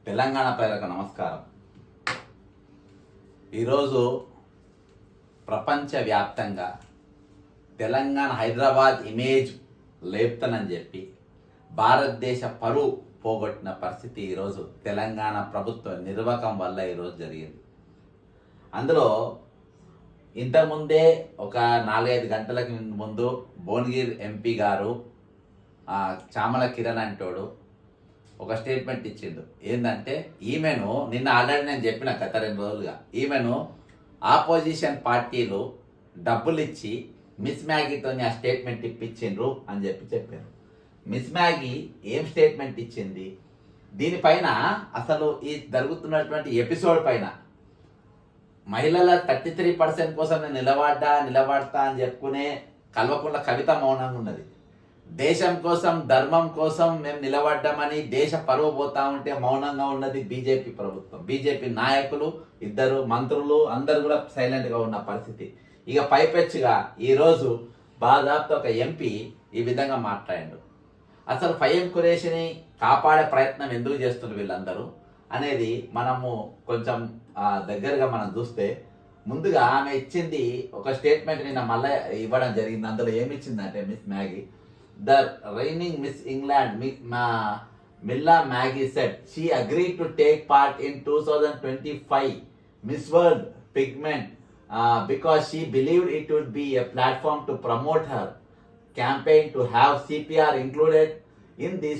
తెలంగాణ ప్రజలకు నమస్కారం. ఈరోజు ప్రపంచవ్యాప్తంగా తెలంగాణ హైదరాబాద్ ఇమేజ్ లేపుతానని చెప్పి భారతదేశ పరువు పోగొట్టిన పరిస్థితి ఈరోజు తెలంగాణ ప్రభుత్వ నిర్వాహకం వల్ల ఈరోజు జరిగింది. అందులో ఇంతకుముందే ఒక 4-5 గంటలకి ముందు భువనగిరి ఎంపీ గారు చామల కిరణ్ అంటోడు ఒక స్టేట్మెంట్ ఇచ్చిండు. ఏంటంటే ఈమెను నిన్న ఆల్రెడీ నేను చెప్పిన గత 2 రోజులుగా ఈమెను ఆపోజిషన్ పార్టీలు డబ్బులు ఇచ్చి మిస్ మ్యాగీతో ఆ స్టేట్మెంట్ ఇప్పించిండ్రు అని చెప్పారు. మిస్ మ్యాగీ ఏం స్టేట్మెంట్ ఇచ్చింది, దీనిపైన అసలు ఈ జరుగుతున్నటువంటి ఎపిసోడ్ పైన మహిళల 33% కోసం నేను నిలబడతా అని చెప్పుకునే కల్వకుంట్ల కవిత మౌనంగా ఉన్నది. దేశం కోసం ధర్మం కోసం మేము నిలబడ్డామని దేశ పరువు పోతా ఉంటే మౌనంగా ఉన్నది బీజేపీ ప్రభుత్వం. బీజేపీ నాయకులు 2 మంత్రులు అందరు కూడా సైలెంట్గా ఉన్న పరిస్థితి. ఇక పైపెచ్చుగా ఈరోజు దాదాపు ఒక ఎంపీ ఈ విధంగా మాట్లాడాడు. అసలు ఫహీం ఖురేషిని కాపాడే ప్రయత్నం ఎందుకు చేస్తున్నారు వీళ్ళందరూ అనేది మనము కొంచెం దగ్గరగా మనం చూస్తే, ముందుగా ఆమె ఇచ్చింది ఒక స్టేట్మెంట్ నిన్న మళ్ళీ ఇవ్వడం జరిగింది. అందులో ఏమి ఇచ్చిందంటే Miss Maggie, the reigning Miss England, Milla Maggie said she agreed to take part in 2025 Miss World Pigment because she believed it would be a platform to promote her campaign to have CPR included in the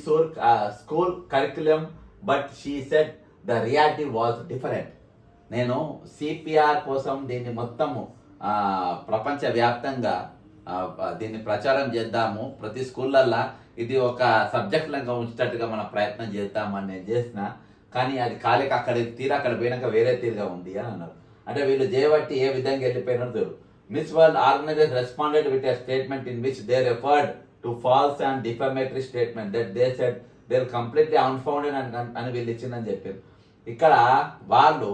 school curriculum, but she said the reality was different. నేను CPR కోసం దీన్ని మొత్తము ప్రపంచవ్యాప్తంగా దీన్ని ప్రచారం చేద్దాము, ప్రతి స్కూళ్ళల్లో ఇది ఒక సబ్జెక్ట్ లాగా ఉంచేటట్టుగా మనం ప్రయత్నం చేద్దామని నేను చేసిన, కానీ అది కాలేక అక్కడ పోయినాక వేరే తీరుగా ఉంది అని అన్నారు. అంటే వీళ్ళు చేయబట్టి ఏ విధంగా వెళ్ళిపోయినారు చూడు. Miss World Organization responded with a statement in which they referred to false and defamatory statement that they said they are completely unfounded అని వీళ్ళు ఇచ్చిందని చెప్పారు. ఇక్కడ వాళ్ళు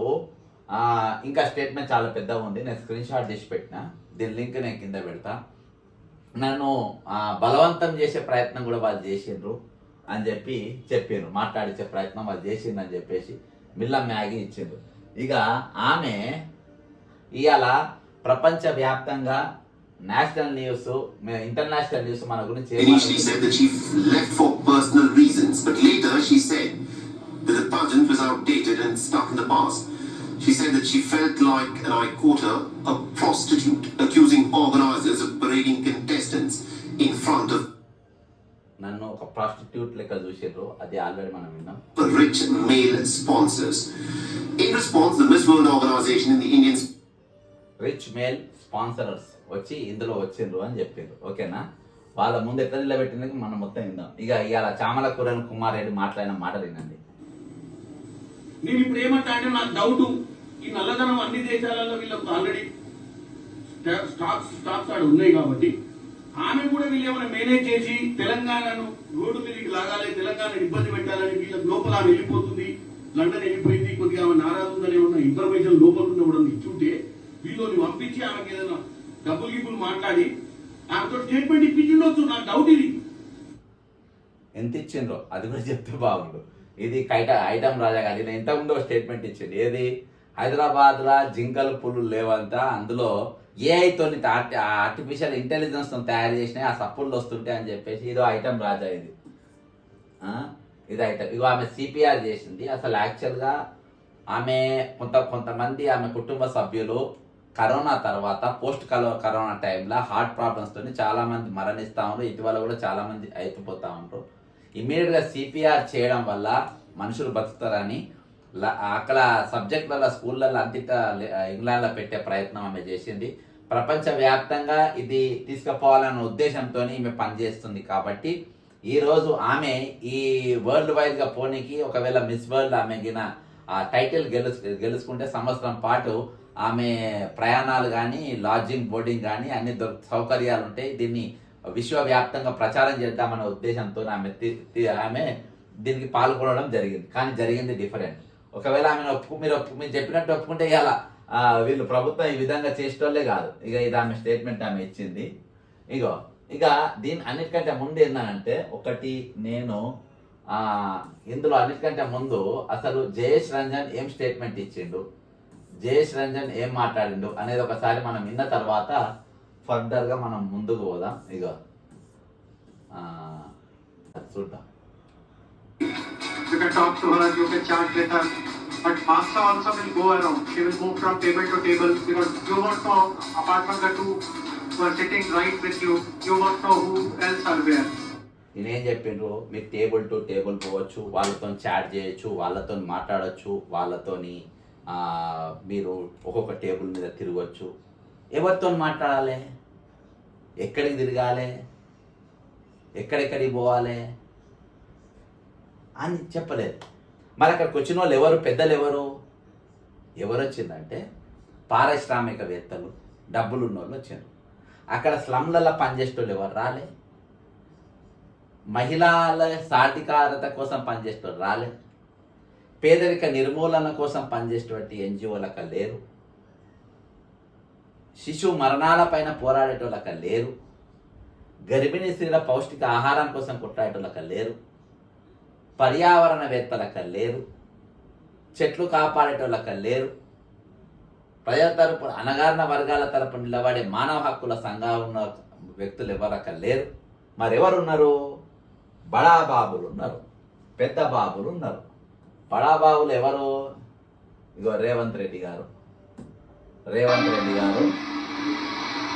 ఇంకా స్టేట్మెంట్ చాలా పెద్దగా ఉంది, నేను స్క్రీన్ షాట్ చేసి పెట్టిన, దీని లింక్ నేను కింద పెడతా. నన్ను బలవంతం చేసే ప్రయత్నం కూడా వాళ్ళు చేసిండ్రు అని చెప్పారు, మాట్లాడించే ప్రయత్నం వాళ్ళు చేసిండ్రు అని చెప్పేసి మిల్లా మ్యాగీ ఇచ్చిండ్రు. ఇక ఆమె ఇవాళ ప్రపంచవ్యాప్తంగా నేషనల్ న్యూస్, ఇంటర్నేషనల్ న్యూస్ మన గురించి She said that she felt like, and I quote her, a prostitute accusing organizers of parading contestants in front of నన్ను ఒక ప్రాస్టిట్యూట్ లెక్క చూసారు, అది ఆల్రెడీ మనం విన్నాం. Rich male sponsors. In response, the Miss World organization in the Indian rich male sponsorers వచ్చి ఇందులో వచ్చిండ్రు అని చెప్పారు. ఓకేనా, వాళ్ళ ముందు ఎట్లా నిలబెట్టిందని మనం మొత్తం విందాం. ఇక ఇవాళ చామల కిరణ్ కుమార్ రెడ్డి మాట్లాడిన మాటలు వినండి. నేను ఇప్పుడు ఏమంటా అంటే నాకు డౌట్, ఈ నల్లధనం అన్ని దేశాలలో వీళ్ళకి ఆల్రెడీ స్టాక్స్ ఆడ ఉన్నాయి కాబట్టి ఆమె కూడా వీళ్ళు ఏమైనా మేనేజ్ చేసి తెలంగాణను రోడ్డు మీదకి లాగాలి, తెలంగాణ ఇబ్బంది పెట్టాలని వీళ్ళకి లోపల ఆమె వెళ్ళిపోతుంది, లండన్ వెళ్ళిపోయింది, కొద్దిగా ఆమె నారాజు ఉందని ఏమన్నా ఇన్ఫర్మేషన్ లోపల ఉన్న ఇచ్చుంటే వీళ్ళని పంపించి ఆమెకి ఏదైనా డబ్బులు మాట్లాడి ఆమెతో స్టేట్మెంట్ ఇప్పించుండొచ్చు. నాకు డౌట్ ఇది ఎంత ఇచ్చిండ్రో అది కూడా చెప్తే బాగుండు. ఇది ఐటమ్ రాజా గారి ఇంతకుముందు ఒక స్టేట్మెంట్ ఇచ్చింది. ఏది, హైదరాబాద్లో జింకలు పుల్లు లేవంతా, అందులో ఏఐతో ఆర్టిఫిషియల్ ఇంటెలిజెన్స్తో తయారు చేసినాయి, ఆ సప్పుళ్ళు వస్తుంటాయి అని చెప్పేసి ఇదో ఐటమ్ రాజా ఇది ఐటమ్. ఇగో ఆమె సిపిఆర్ చేసింది. అసలు యాక్చువల్గా ఆమె కొంతమంది ఆమె కుటుంబ సభ్యులు కరోనా తర్వాత పోస్ట్ కరోనా టైంలో హార్ట్ ప్రాబ్లమ్స్తో చాలామంది మరణిస్తూ ఉన్నారు, ఇటీవల కూడా చాలామంది అయిపోతూ ఉంటారు. ఇమీడియట్గా సిపిఆర్ చేయడం వల్ల మనుషులు బతుకుతారని అక్కడ సబ్జెక్టులలో స్కూళ్ళల్లో అంతటా ఇంగ్లాండ్లో పెట్టే ప్రయత్నం ఆమె చేసింది. ప్రపంచవ్యాప్తంగా ఇది తీసుకుపోవాలన్న ఉద్దేశంతో ఈమె పనిచేస్తుంది. కాబట్టి ఈరోజు ఆమె ఈ వరల్డ్ వైడ్గా పోనీకి ఒకవేళ మిస్ వరల్డ్ ఆమె టైటిల్ గెలుచుకుంటే సంవత్సరం పాటు ఆమె ప్రయాణాలు కానీ లాడ్జింగ్ బోర్డింగ్ కానీ అన్ని సౌకర్యాలు ఉంటాయి. దీన్ని విశ్వవ్యాప్తంగా ప్రచారం చేద్దామనే ఉద్దేశంతో ఆమె దీనికి పాల్గొనడం జరిగింది. కానీ జరిగింది డిఫరెంట్. ఒకవేళ ఆమెను మీరు చెప్పినట్టు ఒప్పుకుంటే ఇవాళ వీళ్ళు ప్రభుత్వం ఈ విధంగా చేసేటోళ్ళే కాదు. ఇక ఇది ఆమె స్టేట్మెంట్ ఆమె ఇచ్చింది. ఇక దీని అన్నిటికంటే ముందు ఏంటంటే, ఒకటి నేను ఇందులో అన్నిటికంటే ముందు అసలు జయేష్ రంజన్ ఏం స్టేట్మెంట్ ఇచ్చిండు, జయేష్ రంజన్ ఏం మాట్లాడిండు అనేది ఒకసారి మనం విన్న తర్వాత ఫర్దర్గా మనం ముందుకు పోదాం. ఇక చూద్దాం. You can talk to her, you can chat with her, but Master also will go around. She will move from table to table because you won't know, apart from the two who are sitting right with you, you won't know who else are there. నేనేం చెప్పిండ్రు, మీరు table to table పోవచ్చు, వాళ్ళతో chat చేయొచ్చు, వాళ్ళతో మాట్లాడచ్చు, వాళ్ళతోని మీరు ఒక్కొక్క టేబుల్ మీద తిరగచ్చు. ఎవరితో మాట్లాడాలి, ఎక్కడికి తిరగాలి, ఎక్కడెక్కడికి పోవాలి అని చెప్పలేదు. మరి అక్కడికి వచ్చిన వాళ్ళు ఎవరు, పెద్దలు ఎవరు వచ్చిందంటే పారిశ్రామికవేత్తలు, డబ్బులు ఉన్న వాళ్ళు వచ్చారు. అక్కడ స్లమ్లలో పనిచేసేటోళ్ళు ఎవరు రాలే, మహిళల సాధికారత కోసం పనిచేసేటోళ్ళు రాలే, పేదరిక నిర్మూలన కోసం పనిచేసేటువంటి ఎన్జిఓలకు లేరు, శిశు మరణాల పైన పోరాడేటోళ్ళక లేరు, గర్భిణీ స్త్రీల పౌష్టిక ఆహారం కోసం కొట్లాడేటోళ్ళక లేరు, పర్యావరణవేత్తలక లేరు, చెట్లు కాపాడేటోళ్ళక లేరు, ప్రజల తరపు అణగారిన వర్గాల తరపు నిలబడే మానవ హక్కుల సంఘం ఉన్న వ్యక్తులు ఎవరక లేరు. మరెవరున్నారు? బడాబాబులు ఉన్నారు, పెద్ద బాబులు ఉన్నారు. బడాబాబులు ఎవరు? ఇగో రేవంత్ రెడ్డి గారు,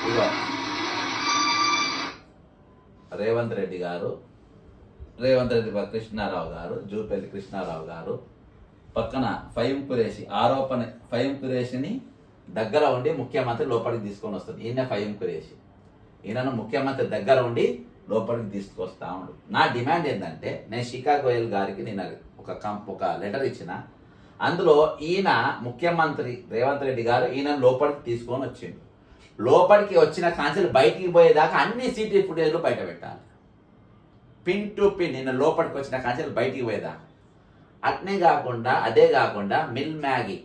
ఇగో రేవంత్ రెడ్డి కృష్ణారావు గారు, జూపల్లి కృష్ణారావు గారు, పక్కన ఫహీం ఖురేషిని దగ్గర ఉండి ముఖ్యమంత్రి లోపలికి తీసుకొని వస్తుంది. ఈయన ఫహీం ఖురేషి, ఈయనను ముఖ్యమంత్రి దగ్గర ఉండి లోపలికి తీసుకొస్తా ఉండు. నా డిమాండ్ ఏంటంటే, నేను శిఖా గోయల్ గారికి నేను ఒక లెటర్ ఇచ్చిన, అందులో ఈయన ముఖ్యమంత్రి రేవంత్ రెడ్డి గారు ఈయన లోపలికి తీసుకొని వచ్చిండు. లోపలికి వచ్చిన కాన్సెల్ బయటికి పోయేదాకా అన్ని సీటీ ఫుటేజ్లు బయట పెట్టాలి, పిన్ టు పిన్. నిన్న లోపలికి వచ్చిన కాన్సెల్ బయటికి పోయేదాకా. అదే కాకుండా మిల్ మ్యాగీ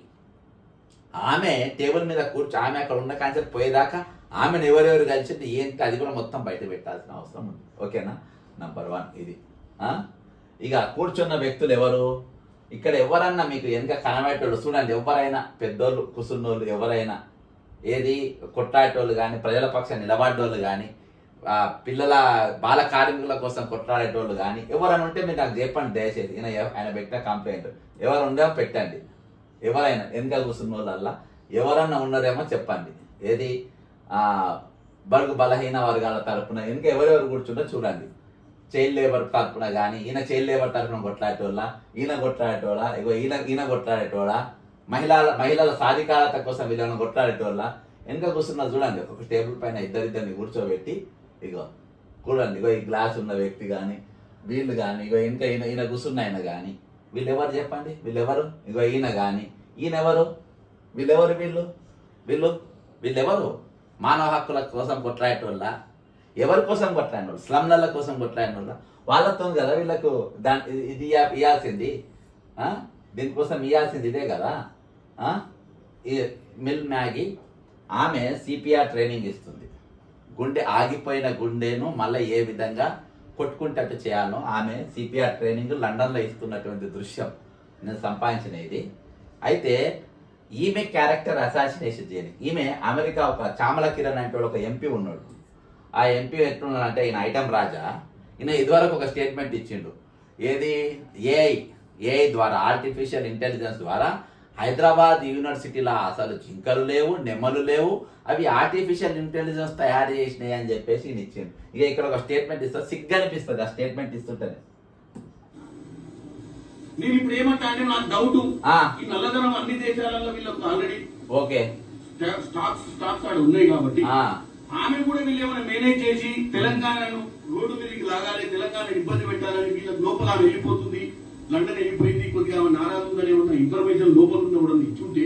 ఆమె టేబుల్ మీద ఆమె అక్కడ ఉన్న కాన్సెల్ పోయేదాకా ఆమెను ఎవరెవరు కలిసింది ఏంటి అది కూడా మొత్తం బయట పెట్టాల్సిన అవసరం ఉంది. ఓకేనా? నంబర్ 1 ఇది. ఇక కూర్చున్న వ్యక్తులు ఎవరు? ఇక్కడ ఎవరన్నా మీకు వెనక కనబడేటోళ్ళు చూడండి, ఎవరైనా పెద్దోళ్ళు కుసున్నోళ్ళు ఎవరైనా, ఏది కొట్లాడేటోళ్ళు కానీ, ప్రజల పక్షం నిలబడ్డోళ్ళు కానీ, పిల్లల బాల కార్మికుల కోసం కొట్లాడేటోళ్ళు కానీ ఎవరైనా ఉంటే మీరు నాకు చెప్పండి దయచేసి. ఆయన పెట్టిన కంప్లైంట్ ఎవరు ఉండే పెట్టండి. ఎవరైనా వెనక కూర్చున్న వాళ్ళల్లా ఎవరన్నా ఉన్నారేమో చెప్పండి. ఏది బడుగు బలహీన వర్గాల తరపున వెనక ఎవరెవరు కూర్చుంటో చూడండి. చైల్డ్ లేబర్ తరపున కానీ, ఈయన చైల్డ్ లేబర్ తరపున కొట్లాడేటోళ్ళ, ఈయన కొట్లాడేటోళ్ళ, మహిళల సాధికారత కోసం వీళ్ళని కొట్లాడేటోళ్ళ వెనక కూర్చున్నా చూడండి. ఒక టేబుల్ పైన ఇద్దరిని కూర్చోబెట్టి చూడండి. ఈ గ్లాస్ ఉన్న వ్యక్తి కానీ, వీళ్ళు కానీ, ఇంకా ఈయన కూర్చున్న ఆయన కానీ, వీళ్ళెవరు చెప్పండి? వీళ్ళెవరు? ఈయన కానీ, ఈయనెవరు? వీళ్ళెవరు? మానవ హక్కుల కోసం కొట్లాడేటోళ్ళ, ఎవరి కోసం కొట్లాడినోళ్ళు? స్లమ్ల కోసం కొట్లాడినోళ్ళ. వాళ్ళతో కదా వీళ్ళకు ఇది ఇవ్వాల్సింది, దీనికోసం ఇవ్వాల్సింది ఇదే కదా. మిల్ మ్యాగీ ఆమె సిపిఆర్ ట్రైనింగ్ ఇస్తుంది. ఆగిపోయిన గుండెను మళ్ళీ ఏ విధంగా కొట్టుకుంటట్టు చేయాలో ఆమె సిపిఆర్ ట్రైనింగ్ లండన్లో ఇస్తున్నటువంటి దృశ్యం నేను సంపాదించిన ఇది. అయితే ఈమె క్యారెక్టర్ అసాసినేషన్ చేయని ఈమె అమెరికా ఒక చామల కిరణ్ అంటే ఒక ఎంపీ ఉన్నాడు. ఆ ఎంపీ ఎట్లున్నాడంటే ఈయన ఐటమ్ రాజా. ఈయన ఇదివరకు ఒక స్టేట్మెంట్ ఇచ్చిండు. ఏది? ఏఐ ద్వారా, ఆర్టిఫిషియల్ ఇంటెలిజెన్స్ ద్వారా హైదరాబాద్ యూనివర్సిటీలో అసలు జింకలు లేవు, నెమ్మలు లేవు, అవి ఆర్టిఫిషియల్ ఇంటెలిజెన్స్ తయారు చేసినాయి అని చెప్పేసి ఈయన ఇచ్చిండు. ఇక ఇక్కడ ఒక స్టేట్మెంట్ ఇస్తా, సిగ్గు అనిపిస్తుంది ఆ స్టేట్మెంట్ ఇస్తుంటేనే. నేను ఇప్పుడు ఏమంటా అంటే నాకు డౌట్, ఈ నల్లధనం అన్ని దేశాలలో వీళ్ళకి ఆల్రెడీ ఓకే స్టాక్స్ ఆడ ఉన్నాయి కాబట్టి ఆమె కూడా వీళ్ళు ఏమైనా మేనేజ్ చేసి తెలంగాణను రోడ్డు మీదకి లాగాలి, తెలంగాణ ఇబ్బంది పెట్టాలని వీళ్ళకి లోపల ఆమె వెళ్ళిపోతుంది, లండన్ వెళ్ళిపోయింది, కొద్దిగా ఆమె నారాజు ఉందని ఉన్న ఇన్ఫర్మేషన్ లోపల ఉన్న ఇచ్చుంటే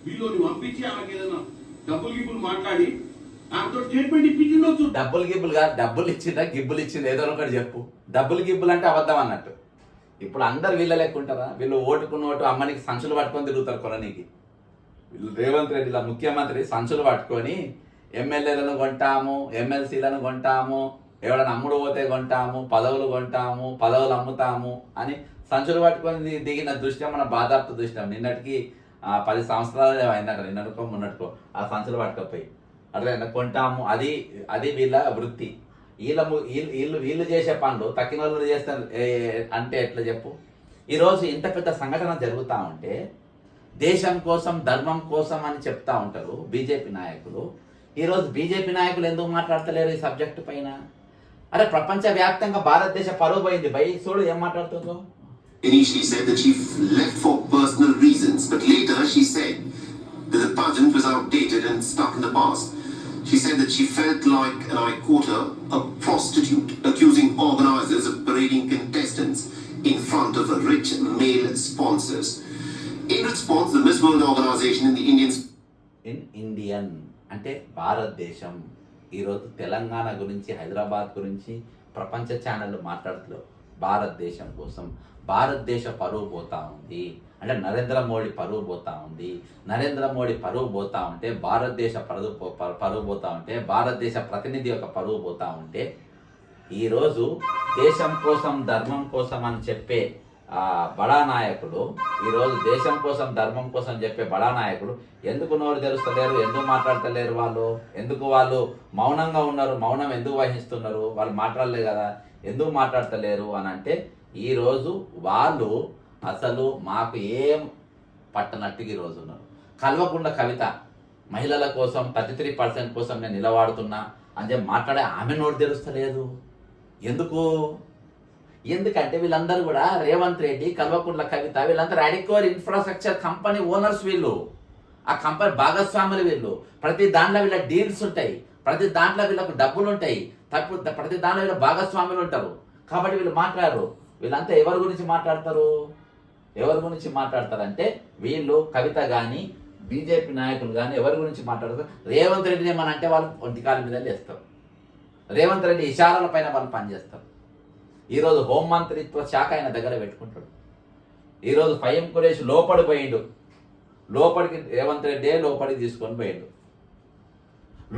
వీళ్ళని పంపించి ఆమెకి ఏదైనా డబ్బులు గిబ్బులు మాట్లాడి ఆమెతో స్టేట్మెంట్ ఇప్పించిండొచ్చు. డబ్బులు ఇచ్చిందా, గిబ్బులు ఇచ్చింది ఏదో ఒకటి చెప్పు. డబ్బులు గిబ్బులు అంటే అబద్ధం అన్నట్టు. ఇప్పుడు అందరు వీళ్ళ లెక్కుంటారా? వీళ్ళు ఓటుకు నోటు అమ్మనికి సంచులు పట్టుకొని తిరుగుతారు కొలనీకి. వీళ్ళు రేవంత్ రెడ్డి ముఖ్యమంత్రి సంచులు పట్టుకొని ఎమ్మెల్యేలను కొంటాము, ఎమ్మెల్సీలను కొంటాము, ఎవడన్నా అమ్ముడు పోతే కొంటాము, పదవులు కొంటాము, పదవులు అమ్ముతాము అని సంచులు పట్టుకొని దిగిన దృశ్యం మన బాధాప్త దృశ్యం. నిన్నటికి 10 సంవత్సరాలు అయిందట, నిన్నటికో మొన్నటికో ఆ సంచులు పట్టుకపోయి అట్లా కొంటాము. అది వీళ్ళ వృత్తి. వీళ్ళు చేసే పనులు తక్కిన వాళ్ళు చేస్తారు అంటే ఎట్లా చెప్పు? ఈరోజు ఇంత పెద్ద సంఘటన జరుగుతూ ఉంటే దేశం కోసం ధర్మం కోసం అని చెప్తా ఉంటారు బీజేపీ నాయకులు. ఈరోజు బీజేపీ నాయకులు ఎందుకు మాట్లాడతలేరు ఈ సబ్జెక్టు పైన? అరే ప్రపంచవ్యాప్తంగా భారతదేశ పరువు పోయింది. బై చూడు ఏం మాట్లాడుతుందో. Initially said that she left for personal reasons, but later she said that the pageant was outdated and stuck in the past. She said that she felt like, and I quote her, a prostitute accusing organizers of parading contestants in front of a rich male sponsors. In response, the Miss World organization in the Indian అంటే భారతదేశం ఈరోజు తెలంగాణ గురించి, హైదరాబాద్ గురించి ప్రపంచ ఛానళ్ళు మాట్లాడుతూ భారతదేశం కోసం భారతదేశ పరువు పోతా ఉంది అంటే నరేంద్ర మోడీ పరువు పోతా ఉంది. నరేంద్ర మోడీ పరువు పోతా ఉంటే భారతదేశ పరువు పోతా ఉంటే భారతదేశ ప్రతినిధి యొక్క పరువు పోతా ఉంటే ఈరోజు దేశం కోసం ధర్మం కోసం అని చెప్పే బడా నాయకులు, ఈరోజు దేశం కోసం ధర్మం కోసం చెప్పే బడా నాయకులు ఎందుకు నోరు తెరుస్తలేరు? ఎందుకు మాట్లాడతలేరు? ఎందుకు వాళ్ళు మౌనంగా ఉన్నారు? మౌనం ఎందుకు వహిస్తున్నారు? వాళ్ళు మాట్లాడలే కదా, ఎందుకు మాట్లాడతలేరు అని అంటే ఈరోజు వాళ్ళు అసలు మాకు ఏం పట్టనట్టుగా ఈరోజు ఉన్నారు. కల్వకుంట్ల కవిత మహిళల కోసం 33% కోసం నేను నిలబడుతున్నా అని చెప్పి మాట్లాడే ఆమె నోరు తెరుస్తలేదు. ఎందుకంటే వీళ్ళందరూ కూడా రేవంత్ రెడ్డి, కల్వకుంట్ల కవిత వీళ్ళందరూ అడిక్వర్ ఇన్ఫ్రాస్ట్రక్చర్ కంపెనీ ఓనర్స్. వీళ్ళు ఆ కంపెనీ భాగస్వాములు. వీళ్ళు ప్రతి దాంట్లో వీళ్ళ డీల్స్ ఉంటాయి, ప్రతి దాంట్లో వీళ్ళకు డబ్బులు ఉంటాయి, ప్రతి దాంట్లో వీళ్ళ భాగస్వాములు ఉంటారు. కాబట్టి వీళ్ళు మాట్లాడరు. వీళ్ళంతా ఎవరి గురించి మాట్లాడతారంటే వీళ్ళు కవిత కానీ బీజేపీ నాయకులు కానీ ఎవరి గురించి మాట్లాడతారు? రేవంత్ రెడ్డిని ఏమనంటే వాళ్ళు ఒంటికాల మీద లేస్తారు. రేవంత్ రెడ్డి ఇషారాల పైన వాళ్ళు పనిచేస్తారు. ఈరోజు హోంమంత్రిత్వ శాఖ ఆయన దగ్గర పెట్టుకుంటాడు. ఈరోజు ఫహీం ఖురేషి లోపడిపోయిండు. రేవంత్ రెడ్డి లోపలికి తీసుకొని పోయిండు.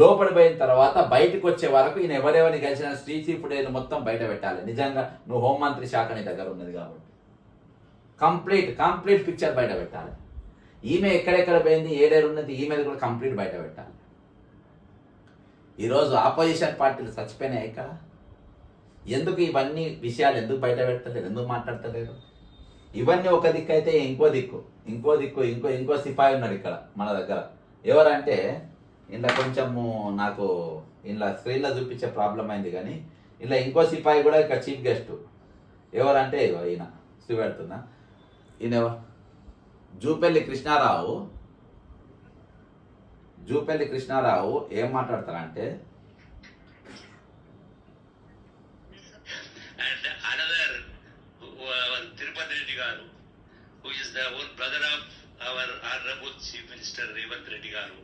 లోపడిపోయిన తర్వాత బయటకు వచ్చే వరకు ఈయన ఎవరెవరిని కలిసిన శ్రీచీపుడేలు మొత్తం బయట పెట్టాలి. నిజంగా నువ్వు హోంమంత్రి శాఖ నీ దగ్గర ఉన్నది కాబట్టి కంప్లీట్ పిక్చర్ బయట పెట్టాలి. ఈమె ఎక్కడెక్కడ పోయింది, ఏడేరు ఉన్నది, ఈమెది కూడా కంప్లీట్ బయట పెట్టాలి. ఈరోజు ఆపోజిషన్ పార్టీలు చచ్చిపోయినాయి. ఇక్కడ ఎందుకు ఇవన్నీ విషయాలు ఎందుకు బయట పెట్టలేరు? ఎందుకు మాట్లాడతలేరు? ఇవన్నీ ఒక దిక్కు అయితే ఇంకో సిపాయి ఉన్నాడు ఇక్కడ మన దగ్గర. ఎవరంటే ఇలా కొంచెము నాకు ఇలా స్క్రీన్లో చూపించే ప్రాబ్లం అయింది, కానీ ఇలా ఇంకో సిపాయి కూడా ఇక్కడ చీఫ్ గెస్ట్. ఎవరంటే ఈయన చూపెడుతున్నా, ఈయన జూపల్లి కృష్ణారావు ఏం మాట్లాడతారంటే, and another Tirupati Reddy garu, who is the own brother of our honorable Chief Minister Revanth Reddy garu,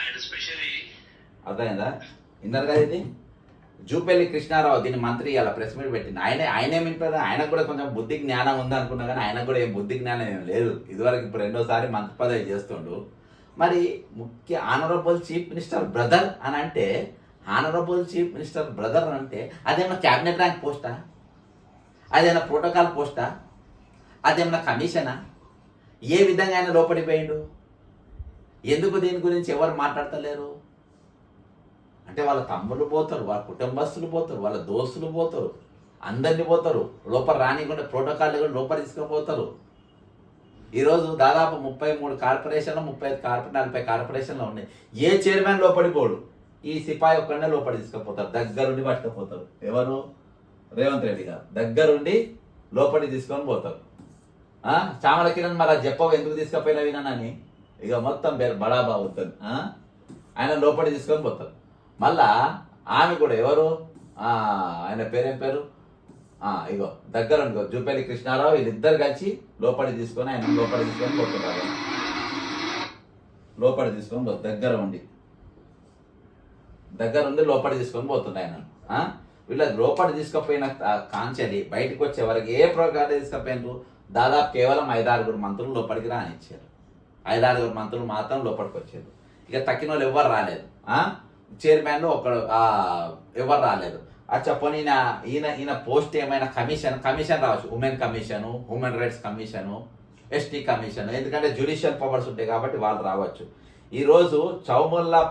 and especially అర్థమైందా? విన్నారు కదా, ఇది జూపల్లి కృష్ణారావు దీని మంత్రి ఇలా ప్రెస్ మీట్ పెట్టింది. ఆయన ఏమింటారు? ఆయనకు కూడా కొంచెం బుద్ధి జ్ఞానం ఉంది అనుకున్నా, కానీ ఆయనకు కూడా ఏం బుద్ధి జ్ఞానం ఏం లేదు. ఇదివరకు ఇప్పుడు 2వ సారి మంత్రి పదవి చేస్తుండు. మరి ముఖ్య ఆనరబుల్ చీఫ్ మినిస్టర్ బ్రదర్ అని అంటే, ఆనరబుల్ చీఫ్ మినిస్టర్ బ్రదర్ అంటే అదేమన్నా క్యాబినెట్ ర్యాంక్ పోస్టా? అదేమన్నా ప్రోటోకాల్ పోస్టా? అదేమన్నా కమిషనా? ఏ విధంగా ఆయన లోపడిపోయిండు? ఎందుకు దీని గురించి ఎవరు మాట్లాడతలేరు? అంటే వాళ్ళ తమ్ముళ్ళు పోతారు, వాళ్ళ కుటుంబస్తులు పోతారు, వాళ్ళ దోస్తులు పోతారు, అందరినీ పోతారు. లోపల రానికుండా ప్రోటోకాల్ కూడా లోపల తీసుకుపోతారు. ఈరోజు దాదాపు 33 కార్పొరేషన్లు, 40 కార్పొరేషన్లు ఉన్నాయి. ఏ చైర్మన్ లోపడిపోడు. ఈ సిపాయి ఒక్కడే లోపలి తీసుకుపోతారు, దగ్గరుండి పట్టుకుపోతారు. ఎవరు? రేవంత్ రెడ్డి గారు దగ్గరుండి లోపలి తీసుకొని పోతారు. చామల కిరణ్ మరి చెప్పవు ఎందుకు తీసుకుపోయినా వినానని ఇక మొత్తం బడాబా అవుతుంది. ఆయన లోపలి తీసుకొని పోతారు. మళ్ళా ఆమె కూడా ఎవరు? ఆయన పేరేం పేరు? ఇగో దగ్గర జూపల్లి కృష్ణారావు వీళ్ళిద్దరు కలిసి లోపలి తీసుకొని ఆయన లోపలి తీసుకొని పోతున్నారు. లోపలి తీసుకొని దగ్గర ఉండి లోపలి తీసుకొని పోతున్నాయి ఆయన. వీళ్ళ లోపలి తీసుకుపోయిన కాంచెలి బయటకు వచ్చే వరకు ఏ ప్రోగ్రామ్ తీసుకుపోయినారు? దాదాపు కేవలం 5-6 మంత్రులు లోపలికి రానిచ్చారు. 5-6 మంత్రులు మాత్రం లోపలికి వచ్చారు. ఇక తక్కిన వాళ్ళు ఎవ్వరు రాలేదు. చైర్మన్ ఒకడు ఎవరు రాలేదు. అచ్చా పోనీ ఈయన పోస్ట్ ఏమైనా కమిషన్ రావచ్చు, women commission, human rights commission, ST commission, ఎందుకంటే జ్యుడిషియల్ పవర్స్ ఉంటాయి కాబట్టి వాళ్ళు రావచ్చు. ఈరోజు చౌమల్లా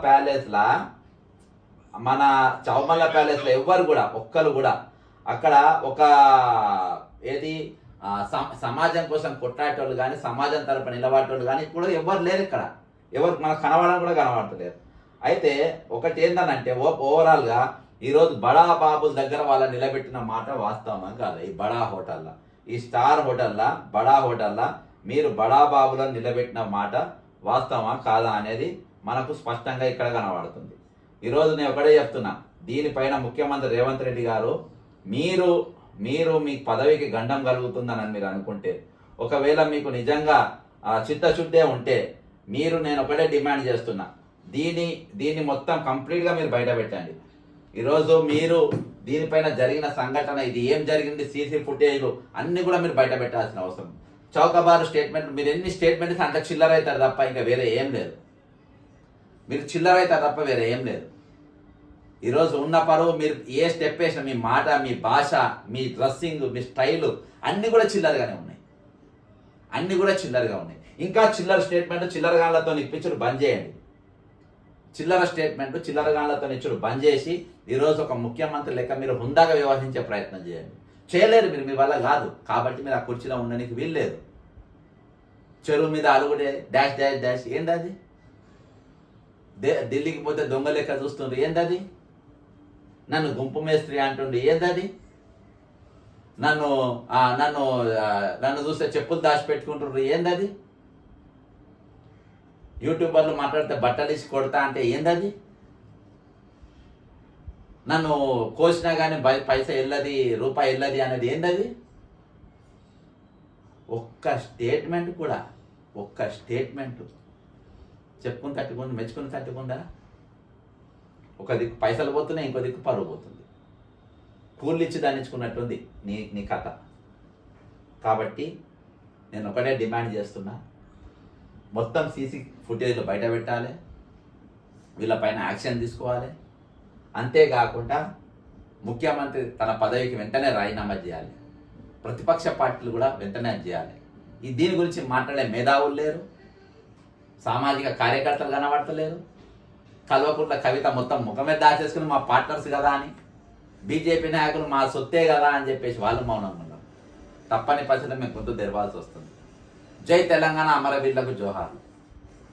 ప్యాలెస్లో ఎవ్వరు కూడా ఒక్కరు కూడా అక్కడ ఒక ఏది సమాజం కోసం కొట్లాడేటోళ్ళు కానీ సమాజం తరపున నిలబడేటోళ్ళు కానీ కూడా ఎవరు లేరు ఇక్కడ, ఎవరు మనకు కనబడడం కూడా కనబడతలేరు. అయితే ఒకటి ఏంటనంటే ఓవరాల్గా ఈరోజు బడా బాబుల దగ్గర వాళ్ళని నిలబెట్టిన మాట వాస్తవమా కాదు. ఈ బడా హోటల్లో, ఈ స్టార్ హోటల్లో, బడా హోటల్లో మీరు బడా బాబులను నిలబెట్టిన మాట వాస్తవమా కాదా అనేది మనకు స్పష్టంగా ఇక్కడ కనబడుతుంది. ఈరోజు నేను ఒకటే చెప్తున్నా, దీనిపైన ముఖ్యమంత్రి రేవంత్ రెడ్డి గారు మీరు మీ పదవికి గండం కలుగుతుందని మీరు అనుకుంటే, ఒకవేళ మీకు నిజంగా చిత్తశుద్ధే ఉంటే నేను ఒకటే డిమాండ్ చేస్తున్నా, దీన్ని మొత్తం కంప్లీట్గా మీరు బయట పెట్టండి. ఈరోజు మీరు దీనిపైన జరిగిన సంఘటన, ఇది ఏం జరిగింది, సీసీ ఫుటేజ్లు అన్నీ కూడా మీరు బయట పెట్టాల్సిన అవసరం. చౌకబారు స్టేట్మెంట్, మీరు ఎన్ని స్టేట్మెంట్స్ అంత చిల్లర అవుతారు తప్ప ఇంకా వేరే ఏం లేదు. మీరు చిల్లర అవుతారు తప్ప వేరే ఏం లేదు. ఈరోజు ఉన్న పరువు, మీరు ఏ స్టెప్ వేసినా, మీ మాట, మీ భాష, మీ డ్రెస్సింగ్, మీ స్టైలు అన్నీ కూడా చిల్లరగానే ఉన్నాయి, అన్నీ కూడా చిల్లరగా ఉన్నాయి. ఇంకా చిల్లర స్టేట్మెంట్ చిల్లరగాళ్లతో ఇప్పించుడు బంద్ చేయండి. చిల్లర స్టేట్మెంట్ చిల్లరగాళ్లతో ఇచ్చుడు బంద్ చేసి ఈరోజు ఒక ముఖ్యమంత్రి లెక్క మీరు హుందాగా వ్యవహరించే ప్రయత్నం చేయండి. చేయలేరు మీరు, మీ వల్ల కాదు కాబట్టి మీరు ఆ కుర్చీలో ఉండడానికి వీల్లేదు. చెరువు మీద అలుగుడే డాష్ డాష్ డాష్ ఏంటది? ఢిల్లీకి పోతే దొంగ లెక్క చూస్తుండ్రు ఏంటది? నన్ను గుంపు మేస్త్రి అంటుండ్రు ఏంటది? నన్ను చూస్తే చెప్పులు దాచిపెట్టుకుంటుండ్రు ఏందది? యూట్యూబర్లు మాట్లాడితే బట్టలు ఇచ్చి కొడతా అంటే ఏందది? నన్ను కోసినా కానీ పైసా వెళ్ళది, రూపాయి వెళ్ళది అనేది ఏందది? ఒక్క స్టేట్మెంట్ చెప్పుకుని తట్టుకుంది, మెచ్చుకుని తట్టుకుందా? ఒక దిక్కు పైసలు పోతున్నాయి, ఇంకో దిక్కు పరువు పోతుంది. కూర్లు ఇచ్చి దానిచ్చుకున్నట్టుంది నీ కథ. కాబట్టి నేను ఒకటే డిమాండ్ చేస్తున్నా, మొత్తం సీసీ ఫుటేజ్లు బయట పెట్టాలి, వీళ్ళపైన యాక్షన్ తీసుకోవాలి. అంతేకాకుండా ముఖ్యమంత్రి తన పదవికి వెంటనే రాజీనామా చేయాలి. ప్రతిపక్ష పార్టీలు కూడా వెంటనే చేయాలి. దీని గురించి మాట్లాడే మేధావులు లేరు, సామాజిక కార్యకర్తలు కనబడతలేరు. కల్వకుంట్ల కవిత మొత్తం ముఖమే దాచేసుకుని మా పార్ట్నర్స్ కదా అని, బీజేపీ నాయకులు మా సొత్తే కదా అని చెప్పేసి వాళ్ళు మౌనంగా ఉన్నారు. తప్పని పరిస్థితుల్లో మేము కొంత తెరవాల్సి వస్తుంది. జై తెలంగాణ, అమరవీరులకు జోహార్లు.